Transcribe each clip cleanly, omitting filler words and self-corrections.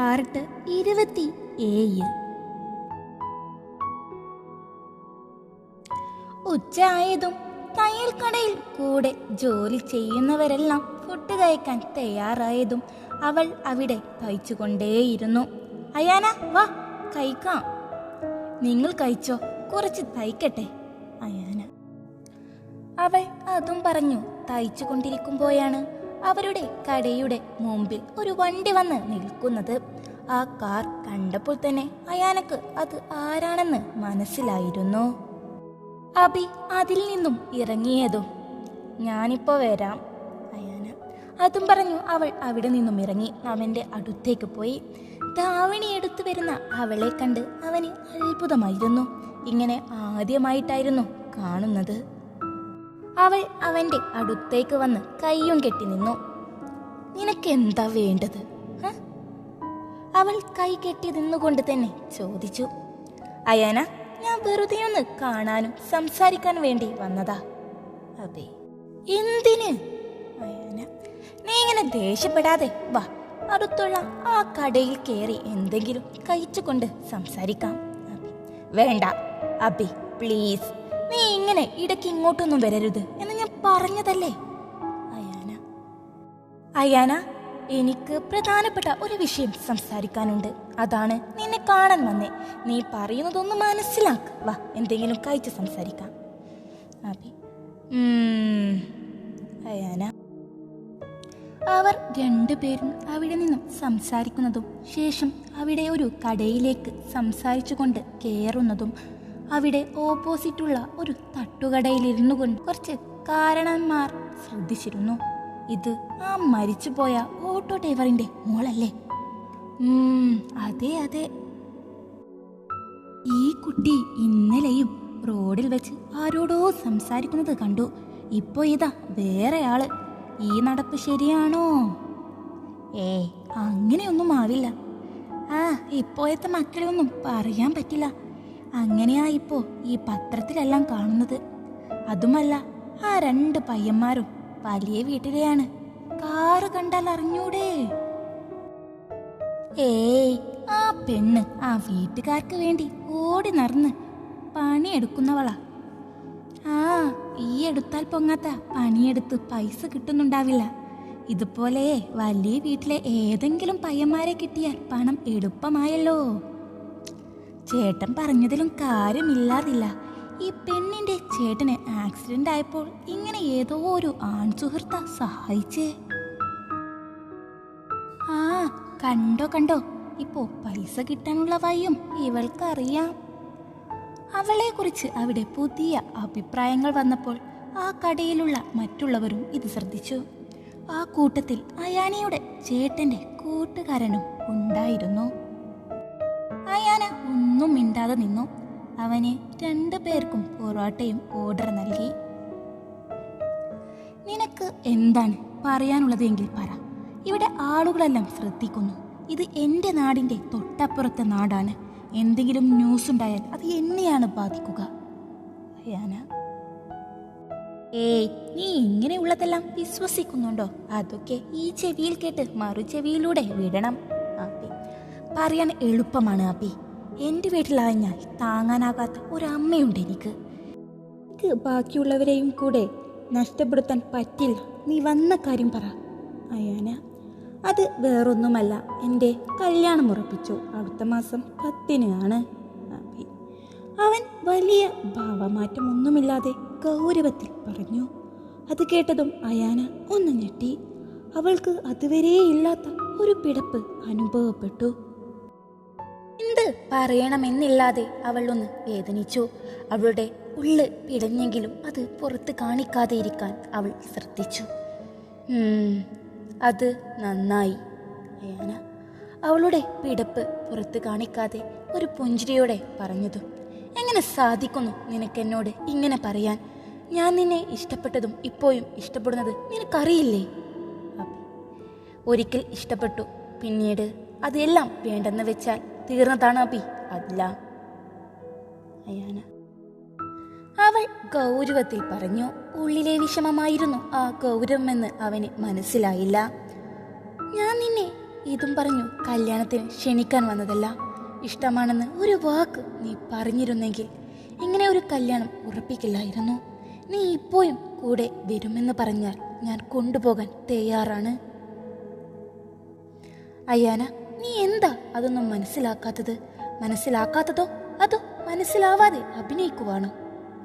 Part 27. ഉച്ചയായതും തയ്യൽ കടയിൽ കൂടെ ജോലി ചെയ്യുന്നവരെല്ലാം ഫുഡ് കഴിക്കാൻ തയ്യാറായതും അവൾ അവിടെ തയ്ച്ചുകൊണ്ടേയിരുന്നു. അയാന, വാ കഴിക്കാം. നിങ്ങൾ കഴിച്ചോ, കുറച്ച് തയ്ക്കട്ടെ. അയാന. അവൾ അതും പറഞ്ഞു തയ്ച്ചു കൊണ്ടിരിക്കുമ്പോഴാണ് അവരുടെ കടയുടെ മുമ്പിൽ ഒരു വണ്ടി വന്ന് നിൽക്കുന്നത്. ആ കാർ കണ്ടപ്പോൾ തന്നെ അയാനക്ക് അത് ആരാണെന്ന് മനസ്സിലായിരുന്നു. അബി അതിൽ നിന്നും ഇറങ്ങിയതും ഞാനിപ്പോ വരാം. അയാന അതും പറഞ്ഞു അവൾ അവിടെ നിന്നും ഇറങ്ങി അവന്റെ അടുത്തേക്ക് പോയി. ധാവണി എടുത്തു വരുന്ന അവളെ കണ്ട് അവന് അത്ഭുതമായിരുന്നു. ഇങ്ങനെ ആദ്യമായിട്ടായിരുന്നു കാണുന്നത്. അവൾ അവന്റെ അടുത്തേക്ക് വന്ന് കയ്യും കെട്ടി നിന്നു. നിനക്ക് എന്താ വേണ്ടത്? അവൾ കൈ കെട്ടി നിന്നുകൊണ്ട് തന്നെ ചോദിച്ചു. അയാന, ഞാൻ വെറുതെ ഒന്ന് കാണാനും സംസാരിക്കാൻ വേണ്ടി വന്നതാ. അതെ. എന്തിന്? അയാന. നീ ഇങ്ങനെ ദേഷ്യപ്പെടാതെ വാ, അടുത്തുള്ള ആ കടയിൽ കയറി എന്തെങ്കിലും കഴിച്ചുകൊണ്ട് സംസാരിക്കാം. വേണ്ട അബി, പ്ലീസ്, നീ ഇങ്ങനെ ഇടയ്ക്ക് ഇങ്ങോട്ടൊന്നും വരരുത് എന്ന് ഞാൻ പറഞ്ഞതല്ലേ. അയാന. അയാന, എനിക്ക് പ്രധാനപ്പെട്ട ഒരു വിഷയം സംസാരിക്കാനുണ്ട്. അതാണ് നിന്നെ കാണാൻ വന്നേ. നീ പറയുന്നതൊന്ന് മനസ്സിലാക്ക്. വാ, എന്തെങ്കിലും കഴിച്ച് സംസാരിക്കാം. അബി. അയാന. അവർ രണ്ടുപേരും അവിടെ നിന്നും സംസാരിക്കുന്നതും ശേഷം അവിടെ ഒരു കടയിലേക്ക് സംസാരിച്ചു കൊണ്ട് കയറുന്നതും അവിടെ ഓപ്പോസിറ്റുള്ള ഒരു തട്ടുകടയിലിരുന്നു കൊണ്ട് കുറച്ച് കാരണന്മാർ ശ്രദ്ധിച്ചിരുന്നു. ഇത് ആ മരിച്ചുപോയ ഓട്ടോ ഡ്രൈവറിന്റെ മോളല്ലേ? അതെ അതെ. ഈ കുട്ടി ഇന്നലെയും റോഡിൽ വെച്ച് ആരോടോ സംസാരിക്കുന്നത് കണ്ടു. ഇപ്പൊ ഇതാ വേറെ ആള്. ഈ നടപ്പ് ശരിയാണോ? അങ്ങനെയൊന്നും ആവില്ല. ഇപ്പോഴത്തെ മക്കളെ ഒന്നും പറയാൻ പറ്റില്ല. അങ്ങനെയാ ഇപ്പോ ഈ പത്രത്തിലെല്ലാം കാണുന്നത്. അതുമല്ല, ആ രണ്ട് പയ്യന്മാരും വലിയ വീട്ടിലെയാണ്. കാറ് കണ്ടാൽ അറിഞ്ഞൂടെ? ആ പെണ്ണ് ആ വീട്ടുകാർക്ക് വേണ്ടി ഓടി നടന്ന് പണിയെടുക്കുന്നവളാ. ഈ എടുത്താൽ പൊങ്ങാത്ത പണിയെടുത്ത് പൈസ കിട്ടുന്നുണ്ടാവില്ല. ഇതുപോലെ വലിയ വീട്ടിലെ ഏതെങ്കിലും പയ്യന്മാരെ കിട്ടിയാൽ പണം എളുപ്പമായല്ലോ. ചേട്ടൻ പറഞ്ഞതിലും കാര്യമില്ലാതില്ല. ഈ പെണ്ണിന്റെ ചേട്ടന് ആക്സിഡന്റ് ആയപ്പോൾ ഇങ്ങനെ ഏതോ ഒരു ആൺസുഹൃത്ത സഹായിച്ചേ. കണ്ടോ, ഇപ്പോ പൈസ കിട്ടാനുള്ള വഴിയും ഇവൾക്കറിയാം. അവളെ കുറിച്ച് അവിടെ പുതിയ അഭിപ്രായങ്ങൾ വന്നപ്പോൾ ആ കടയിലുള്ള മറ്റുള്ളവരും ഇത് ശ്രദ്ധിച്ചു. ആ കൂട്ടത്തിൽ അയാനയുടെ ചേട്ടന്റെ കൂട്ടുകാരനും ഉണ്ടായിരുന്നു. അയാന ഒന്നും മിണ്ടാതെ നിന്നു. അവന് രണ്ടുപേർക്കും പൊറോട്ടയും ഓർഡർ നൽകി. നിനക്ക് എന്താണ് പറയാനുള്ളതെങ്കിൽ പറ. ഇവിടെ ആളുകളെല്ലാം ശ്രദ്ധിക്കുന്നു. ഇത് എന്റെ നാടിന്റെ തൊട്ടപ്പുറത്തെ നാടാണ്. എന്തെങ്കിലും ന്യൂസ് ഉണ്ടായാൽ അത് എന്നെയാണ് ബാധിക്കുക. അയാന. നീ ഇങ്ങനെയുള്ളതെല്ലാം വിശ്വസിക്കുന്നുണ്ടോ? അതൊക്കെ ഈ ചെവിയിൽ കേട്ട് മറു ചെവിയിലൂടെ വിടണം. പറയാൻ എളുപ്പമാണ് അബി. എന്റെ വീട്ടിലാഞ്ഞാൽ താങ്ങാനാകാത്ത ഒരമ്മയുണ്ട് എനിക്ക്. ബാക്കിയുള്ളവരെയും കൂടെ നഷ്ടപ്പെടുത്താൻ പറ്റില്ല. നീ വന്ന കാര്യം പറ. അയാന. അത് വേറൊന്നുമല്ല, എൻ്റെ കല്യാണം ഉറപ്പിച്ചു. അടുത്ത മാസം 10-ന്. അവൻ വലിയ ഭാവമാറ്റമൊന്നുമില്ലാതെ ഗൗരവത്തിൽ പറഞ്ഞു. അത് കേട്ടതും അയാന ഒന്ന് ഞെട്ടി. അവൾക്ക് അതുവരെ ഇല്ലാത്ത ഒരു പിടപ്പ് അനുഭവപ്പെട്ടു. എന്ത് പറയണമെന്നില്ലാതെ അവൾ ഒന്ന് വേദനിച്ചു. അവളുടെ ഉള്ള് പിടഞ്ഞെങ്കിലും അത് പുറത്ത് കാണിക്കാതെ ഇരിക്കാൻ അവൾ ശ്രദ്ധിച്ചു. അത് നന്നായി. അയാന അവളുടെ പിടപ്പ് പുറത്ത് കാണിക്കാതെ ഒരു പുഞ്ചിരിയോടെ പറഞ്ഞതും, എങ്ങനെ സാധിക്കുന്നു നിനക്കെന്നോട് ഇങ്ങനെ പറയാൻ? ഞാൻ നിന്നെ ഇഷ്ടപ്പെട്ടതും ഇപ്പോഴും ഇഷ്ടപ്പെടുന്നത് നിനക്കറിയില്ലേ? ഒരിക്കൽ ഇഷ്ടപ്പെട്ടു, പിന്നീട് അതെല്ലാം വേണ്ടെന്ന് വെച്ചാൽ തീർന്നതാണ് അബി. അല്ല. അയാന. അവൾ ഗൗരവത്തിൽ പറഞ്ഞു. ഉള്ളിലെ വിഷമമായിരുന്നു ആ ഗൗരവമെന്ന് അവന് മനസ്സിലായില്ല. ഞാൻ നിന്നെ ഇതും പറഞ്ഞു കല്യാണത്തിന് ക്ഷണിക്കാൻ വന്നതല്ല. ഇഷ്ടമാണെന്ന് ഒരു വാക്ക് നീ പറഞ്ഞിരുന്നെങ്കിൽ ഇങ്ങനെ ഒരു കല്യാണം ഉറപ്പിക്കില്ലായിരുന്നു. നീ ഇപ്പോഴും കൂടെ വരുമെന്ന് പറഞ്ഞാൽ ഞാൻ കൊണ്ടുപോകാൻ തയ്യാറാണ്. അയ്യാന, നീ എന്താ അതൊന്നും മനസ്സിലാക്കാത്തത്? മനസ്സിലാക്കാത്തതോ അതോ മനസ്സിലാവാതെ അഭിനയിക്കുവാണോ?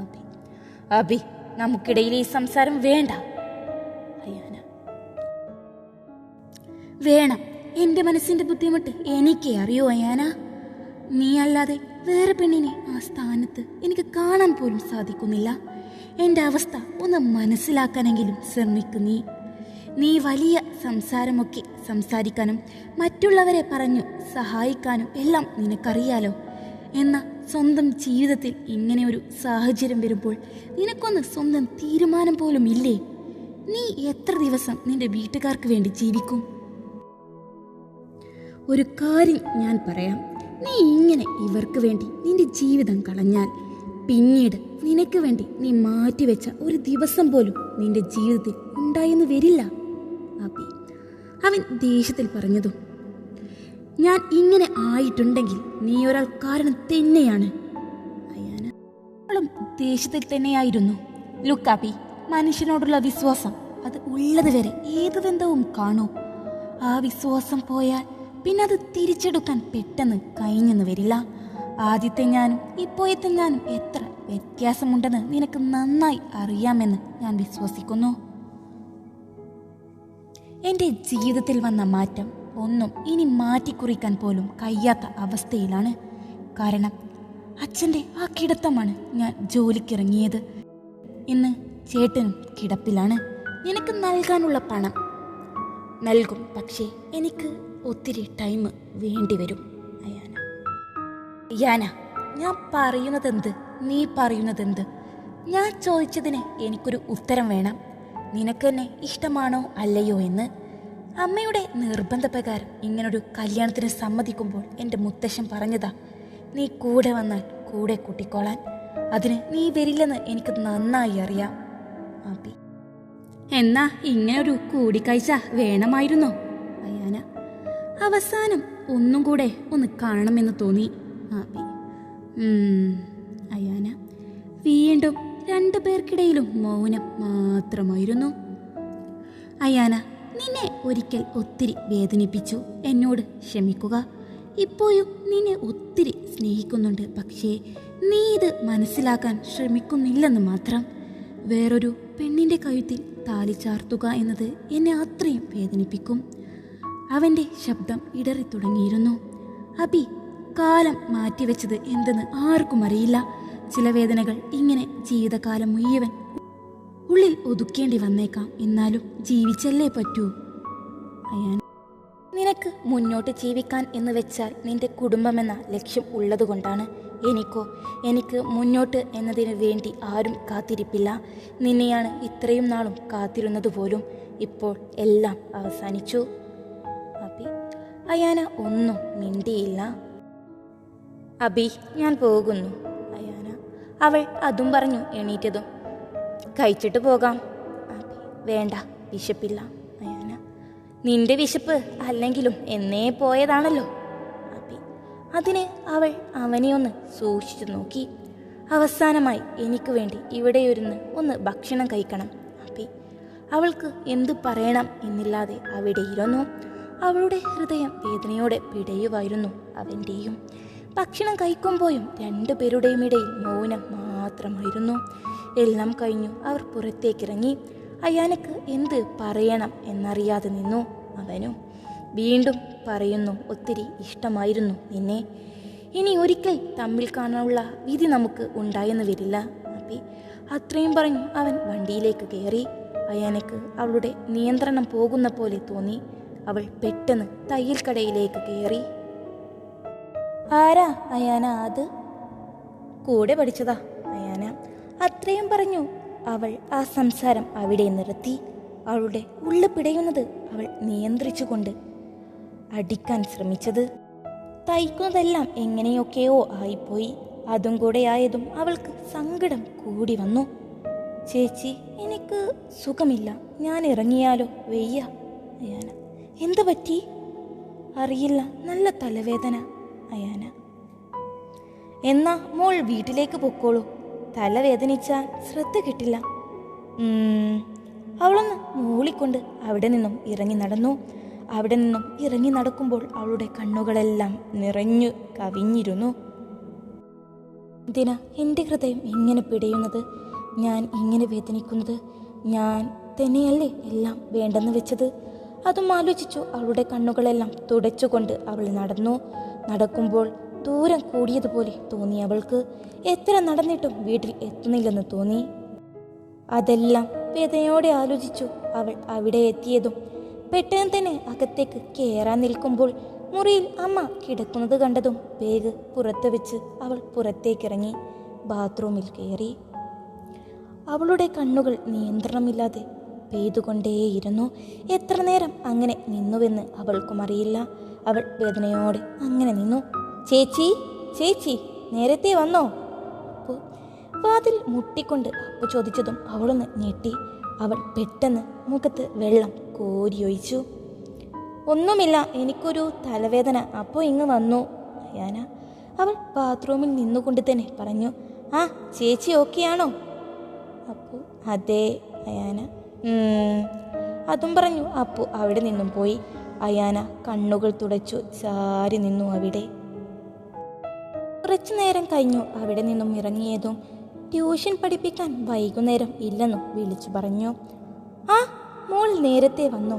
അബി അബി നമുക്കിടയിൽ ഈ സംസാരം വേണ്ട. അയ്യാന, വേണം. എന്റെ മനസ്സിന്റെ ബുദ്ധിമുട്ട് എനിക്കേ അറിയോ അയ്യാന. നീ അല്ലാതെ വേറെ പെണ്ണിനെ ആ സ്ഥാനത്ത് എനിക്ക് കാണാൻ പോലും സാധിക്കുന്നില്ല. എന്റെ അവസ്ഥ ഒന്ന് മനസ്സിലാക്കാനെങ്കിലും ശ്രമിക്കു. നീ വലിയ സംസാരമൊക്കെ സംസാരിക്കാനും മറ്റുള്ളവരെ പറഞ്ഞു സഹായിക്കാനും എല്ലാം നിനക്കറിയാലോ. എന്നാൽ സ്വന്തം ജീവിതത്തിൽ ഇങ്ങനെ ഒരു സാഹചര്യം വരുമ്പോൾ നിനക്കൊന്ന് സ്വന്തം തീരുമാനം പോലും ഇല്ലേ? നീ എത്ര ദിവസം നിന്റെ വീട്ടുകാർക്ക് വേണ്ടി ജീവിക്കും? ഒരു കാര്യം ഞാൻ പറയാം, നീ ഇങ്ങനെ ഇവർക്ക് വേണ്ടി നിന്റെ ജീവിതം കളഞ്ഞാൽ പിന്നീട് നിനക്ക് വേണ്ടി നീ മാറ്റിവെച്ച ഒരു ദിവസം പോലും നിന്റെ ജീവിതത്തിൽ ഉണ്ടായെന്ന് വരില്ല. അബി അവൻ ദേഷ്യത്തിൽ പറഞ്ഞതും, ഞാൻ ഇങ്ങനെ ആയിട്ടുണ്ടെങ്കിൽ നീ ഒരാൾ കാരണം തന്നെയാണ്. അയ്യാന അവളും ദേഷ്യത്തിൽ തന്നെയായിരുന്നു. ലുക്ക് അബി, മനുഷ്യനോടുള്ള വിശ്വാസം അത് ഉള്ളത് വരെ ഏത് ബന്ധവും കാണൂ. ആ വിശ്വാസം പോയാൽ പിന്നെ അത് തിരിച്ചെടുക്കാൻ പെട്ടെന്ന് കഴിഞ്ഞെന്ന് വരില്ല. ആദ്യത്തെ ഞാനും ഇപ്പോഴത്തെ ഞാനും എത്ര വ്യത്യാസമുണ്ടെന്ന് നിനക്ക് നന്നായി അറിയാമെന്ന് ഞാൻ വിശ്വസിക്കുന്നു. എൻ്റെ ജീവിതത്തിൽ വന്ന മാറ്റം ഒന്നും ഇനി മാറ്റിക്കുറിക്കാൻ പോലും കഴിയാത്ത അവസ്ഥയിലാണ്. കാരണം അച്ഛൻ്റെ ആ കിടത്തമാണ് ഞാൻ ജോലിക്കിറങ്ങിയത്. ഇന്ന് ചേട്ടനും കിടപ്പിലാണ്. നിനക്ക് നൽകാനുള്ള പണം നൽകും, പക്ഷേ എനിക്ക് ഒത്തിരി ടൈം വേണ്ടി വരും. അയ്യാന, ഞാൻ പറയുന്നതെന്ത്, നീ പറയുന്നതെന്ത്? ഞാൻ ചോദിച്ചതിന് എനിക്കൊരു ഉത്തരം വേണം. നിനക്ക് എന്നെ ഇഷ്ടമാണോ അല്ലയോ എന്ന്. അമ്മയുടെ നിർബന്ധപ്രകാരം ഇങ്ങനൊരു കല്യാണത്തിന് സമ്മതിക്കുമ്പോൾ എൻ്റെ മുത്തശ്ശൻ പറഞ്ഞതാ, നീ കൂടെ വന്നാൽ കൂടെ കൂട്ടിക്കോളാൻ. അതിന് നീ വരില്ലെന്ന് എനിക്ക് നന്നായി അറിയാം. അബി, എന്നാ ഇങ്ങനൊരു കൂടിക്കാഴ്ച വേണമായിരുന്നോ? അയ്യാന, അവസാനം ഒന്നും കൂടെ ഒന്ന് കാണണമെന്ന് തോന്നി. അബി, അയ്യാന. വീണ്ടും രണ്ടു പേർക്കിടയിലും മൗനം മാത്രമായിരുന്നു. അയ്യാന, നിന്നെ ഒരിക്കൽ ഒത്തിരി വേദനിപ്പിച്ചു, എന്നോട് ക്ഷമിക്കുക. ഇപ്പോഴും നിന്നെ ഒത്തിരി സ്നേഹിക്കുന്നുണ്ട്, പക്ഷേ നീ ഇത് മനസ്സിലാക്കാൻ ശ്രമിക്കുന്നില്ലെന്ന് മാത്രം. വേറൊരു പെണ്ണിൻ്റെ കഴുത്തിൽ താലി ചാർത്തുക എന്നത് എന്നെ അത്രയും വേദനിപ്പിക്കും. അവൻ്റെ ശബ്ദം ഇടറി തുടങ്ങിയിരുന്നു. അബി, കാലം മാറ്റിവെച്ചത് എന്തെന്ന് ആർക്കും അറിയില്ല. ചില വേദനകൾ ഇങ്ങനെ ജീവിതകാലം മുഴുവൻ ഉള്ളിൽ ഒതുക്കേണ്ടി വന്നേക്കാം. എന്നാലും ജീവിച്ചല്ലേ പറ്റൂ. അയ്യാൻ, നിനക്ക് മുന്നോട്ട് ജീവിക്കാൻ എന്ന് വെച്ചാൽ നിന്റെ കുടുംബമെന്ന ലക്ഷ്യം ഉള്ളതുകൊണ്ടാണ്. എനിക്ക് മുന്നോട്ട് എന്നതിന് വേണ്ടി ആരും കാത്തിരിപ്പില്ല. നിന്നെയാണ് ഇത്രയും നാളും കാത്തിരുന്നത് പോലും. ഇപ്പോൾ എല്ലാം അവസാനിച്ചു. അബി, അയ്യാന ഒന്നും മിണ്ടിയില്ല. അബി, ഞാൻ പോകുന്നു. അയ്യാന അവൾ അതും പറഞ്ഞു എണീറ്റതും, കഴിച്ചിട്ട് പോകാം. അബി, വേണ്ട, വിശപ്പില്ല. അയ്യാന, നിന്റെ വിശപ്പ് അല്ലെങ്കിലും എന്നേ പോയതാണല്ലോ. അബി, അതിന് അവൾ അവനെ ഒന്ന് സൂക്ഷിച്ചു നോക്കി. അവസാനമായി എനിക്ക് വേണ്ടി ഇവിടെയൊരുന്ന് ഒന്ന് ഭക്ഷണം കഴിക്കണം. അബി, അവൾക്ക് എന്തു പറയണം എന്നില്ലാതെ അവിടെ ഇരുന്നു. അവളുടെ ഹൃദയം വേദനയോടെ പിടയുമായിരുന്നു. അവൻ്റെയും. ഭക്ഷണം കഴിക്കുമ്പോഴും രണ്ടുപേരുടെയും ഇടയിൽ മൗനം മാത്രമായിരുന്നു. എല്ലാം കഴിഞ്ഞു അവർ പുറത്തേക്കിറങ്ങി. അയ്യാനക്ക് എന്ത് പറയണം എന്നറിയാതെ നിന്നു. അവനും വീണ്ടും പറയുന്നു, ഒത്തിരി ഇഷ്ടമായിരുന്നു നിന്നെ. ഇനി ഒരിക്കൽ തമ്മിൽ കാണാനുള്ള വിധി നമുക്ക് ഉണ്ടായെന്ന് വരില്ല. അബി അത്രയും പറഞ്ഞു അവൻ വണ്ടിയിലേക്ക് കയറി. അയ്യാനക്ക് അവളുടെ നിയന്ത്രണം പോകുന്ന പോലെ തോന്നി. അവൾ പെട്ടെന്ന് തയ്യൽ കടയിലേക്ക് കയറി. ആരാ അയ്യാന അത്? കൂടെ പഠിച്ചതാ അയ്യാന. അത്രയും പറഞ്ഞു അവൾ ആ സംസാരം അവിടെ നിർത്തി. അവളുടെ ഉള്ളു പിടയുന്നത് അവൾ നിയന്ത്രിച്ചുകൊണ്ട് അടിക്കാൻ ശ്രമിച്ചത്. തയ്ക്കുന്നതെല്ലാം എങ്ങനെയൊക്കെയോ ആയിപ്പോയി. അതും കൂടെ ആയതും അവൾക്ക് സങ്കടം കൂടി വന്നു. ചേച്ചി, എനിക്ക് സുഖമില്ല, ഞാൻ ഇറങ്ങിയാലോ? വയ്യ. അയ്യാന, എന്തു പറ്റി? അറിയില്ല, നല്ല തലവേദന അയാന. എന്നാ മോൾ വീട്ടിലേക്ക് പൊക്കോളൂ, തലവേദനിച്ചാൽ ശ്രദ്ധ കിട്ടില്ല. അവളൊന്ന് മൂളിക്കൊണ്ട് അവിടെ നിന്നും ഇറങ്ങി നടന്നു. അവിടെ നിന്നും ഇറങ്ങി നടക്കുമ്പോൾ അവളുടെ കണ്ണുകളെല്ലാം നിറഞ്ഞു കവിഞ്ഞിരുന്നു. എന്തിനാ എൻ്റെ ഹൃദയം ഇങ്ങനെ പിടയുന്നത്? ഞാൻ ഇങ്ങനെ വേദനിക്കുന്നത്? ഞാൻ തന്നെയല്ലേ എല്ലാം വേണ്ടെന്ന് വെച്ചത്? അതും ആലോചിച്ചു അവളുടെ കണ്ണുകളെല്ലാം തുടച്ചുകൊണ്ട് അവൾ നടന്നു. നടക്കുമ്പോൾ ദൂരം കൂടിയതുപോലെ തോന്നി അവൾക്ക്. എത്ര നടന്നിട്ടും വീട്ടിൽ എത്തുന്നില്ലെന്ന് തോന്നി. അതെല്ലാം വേദനയോടെ ആലോചിച്ചു അവൾ അവിടെ എത്തിയതും. പെട്ടെന്ന് തന്നെ അകത്തേക്ക് കയറാൻ നിൽക്കുമ്പോൾ മുറിയിൽ അമ്മ കിടക്കുന്നത് കണ്ടതും ബാഗ് പുറത്ത് വെച്ച് അവൾ പുറത്തേക്കിറങ്ങി ബാത്റൂമിൽ കയറി. അവളുടെ കണ്ണുകൾ നിയന്ത്രണമില്ലാതെ പെയ്തുകൊണ്ടേയിരുന്നു. എത്ര നേരം അങ്ങനെ നിന്നുവെന്ന് അവൾക്കും അറിയില്ല. അവൾ വേദനയോടെ അങ്ങനെ നിന്നു. ചേച്ചി, ചേച്ചി, നേരത്തെ വന്നോ? അപ്പോൾ വാതിൽ മുട്ടിക്കൊണ്ട് അപ്പു ചോദിച്ചതും അവളൊന്ന് ഞെട്ടി. അവൾ പെട്ടെന്ന് മുഖത്ത് വെള്ളം കോരിയൊഴിച്ചു. ഒന്നുമില്ല, എനിക്കൊരു തലവേദന, അപ്പോൾ ഇങ്ങ് വന്നു അയാന. അവൾ ബാത്റൂമിൽ നിന്നുകൊണ്ട് തന്നെ പറഞ്ഞു. ആ ചേച്ചി ഓക്കെയാണോ? അപ്പോൾ അതെ അയാന. അതും പറഞ്ഞു അപ്പു അവിടെ നിന്നും പോയി. അയാന കണ്ണുകൾ തുടച്ചു ചാരി നിന്നു അവിടെ. കുറച്ചു നേരം കഴിഞ്ഞു അവിടെ നിന്നും ഇറങ്ങിയതും ട്യൂഷൻ പഠിപ്പിക്കാൻ വൈകുന്നേരം ഇല്ലെന്നും വിളിച്ചു പറഞ്ഞു. ആ മോൾ നേരത്തെ വന്നോ?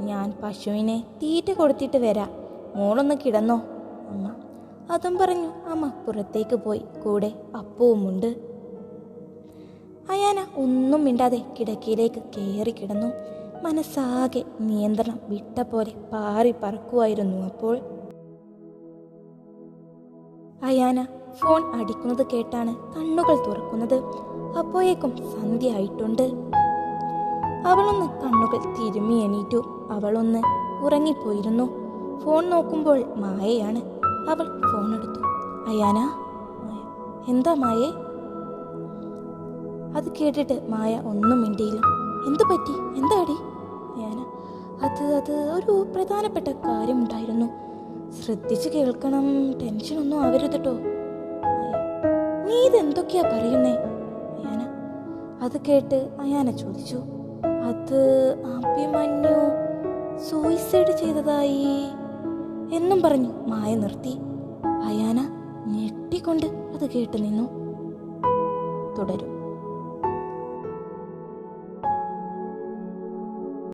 ഞാൻ പശുവിനെ തീറ്റ കൊടുത്തിട്ട് വരാം, മോളൊന്ന് കിടന്നോ അമ്മ. അതും പറഞ്ഞു അമ്മ പുറത്തേക്ക് പോയി. കൂടെ അപ്പവുമുണ്ട്. അയാന ഒന്നും മിണ്ടാതെ കിടക്കയിലേക്ക് കയറി കിടന്നു. മനസ്സാകെ നിയന്ത്രണം വിട്ട പോലെ പാറി പറക്കുമായിരുന്നു. അപ്പോൾ അയാന ഫോൺ അടിക്കുന്നത് കേട്ടാണ് കണ്ണുകൾ തുറക്കുന്നത്. അപ്പോഴേക്കും സന്ധ്യ ആയിട്ടുണ്ട്. അവളൊന്ന് കണ്ണുകൾ തിരുമ്മി എണീറ്റു. അവളൊന്ന് ഉറങ്ങിപ്പോയിരുന്നു. ഫോൺ നോക്കുമ്പോൾ മായയാണ്. അവൾ ഫോൺ എടുത്തു. അയാന. എന്താ മായേ? അത് കേട്ടിട്ട് മായ ഒന്നും മിണ്ടിയില്ല. എന്തു പറ്റി? എന്താടി അയാന? അത് ഒരു പ്രധാനപ്പെട്ട കാര്യമുണ്ടായിരുന്നു, ശ്രദ്ധിച്ചു കേൾക്കണം, ടെൻഷനൊന്നും ആവരുത് കേട്ടോ. നീ ഇതെന്തൊക്കെയാ പറയുന്നേ അയാന? അത് കേട്ട് അയാന ചോദിച്ചു. അത് അഭിമന്യു സൂയിസൈഡ് ചെയ്തതായി എന്നും പറഞ്ഞു മായ നിർത്തി. അയാന ഞെട്ടിക്കൊണ്ട് അത് കേട്ട് നിന്നു. തുടരും.